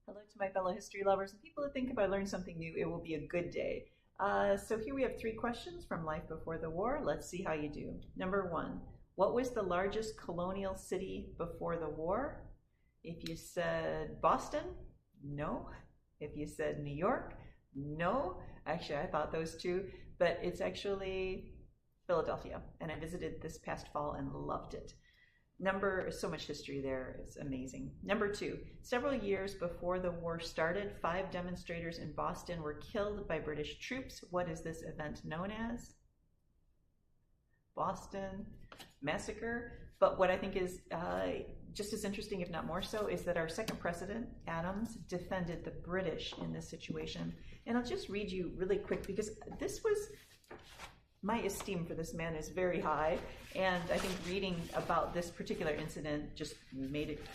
Hello to my fellow history lovers and people who think if I learn something new, it will be a good day. So here we have three questions from Life Before the War. Let's see how you do. Number one, what was the largest colonial city before the war? If you said Boston, no. If you said New York, no. Actually, I thought those two, but it's actually Philadelphia. And I visited this past fall and loved it. So much history there. It's amazing. Number two, several years before the war started, 5 demonstrators in Boston were killed by British troops. What is this event known as? Boston Massacre. But what I think is just as interesting, if not more so, is that our second president, Adams, defended the British in this situation. And I'll just read you really quick because my esteem for this man is very high, and I think reading about this particular incident just made it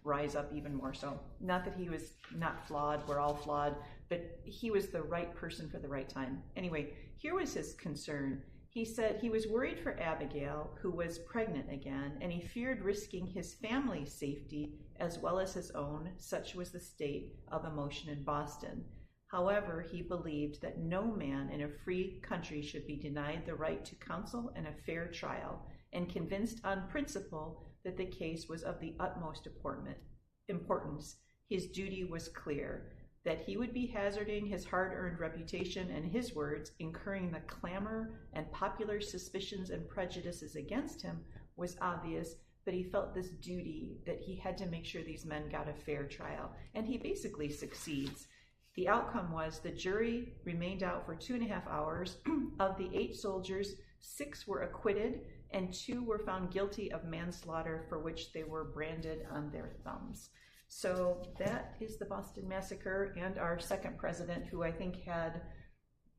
rise up even more so. Not that he was not flawed, we're all flawed, but he was the right person for the right time. Anyway, here was his concern. He said he was worried for Abigail, who was pregnant again, and he feared risking his family's safety as well as his own. Such was the state of emotion in Boston. However, he believed that no man in a free country should be denied the right to counsel and a fair trial, and convinced on principle that the case was of the utmost importance, his duty was clear, that he would be hazarding his hard-earned reputation and, his words, incurring the clamor and popular suspicions and prejudices against him was obvious, but he felt this duty that he had to make sure these men got a fair trial, and he basically succeeds. The outcome was the jury remained out for 2.5 hours. Of the 8 soldiers, 6 were acquitted and 2 were found guilty of manslaughter, for which they were branded on their thumbs. So that is the Boston Massacre and our second president, who I think had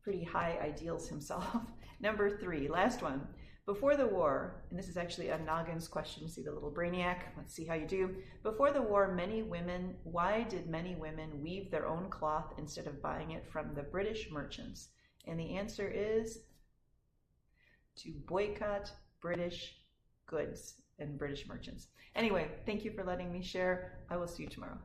pretty high ideals himself. Number 3, last one. Before the war, and this is actually a Noggins question, see the little brainiac, let's see how you do. Before the war, why did many women weave their own cloth instead of buying it from the British merchants? And the answer is to boycott British goods and British merchants. Anyway, thank you for letting me share. I will see you tomorrow.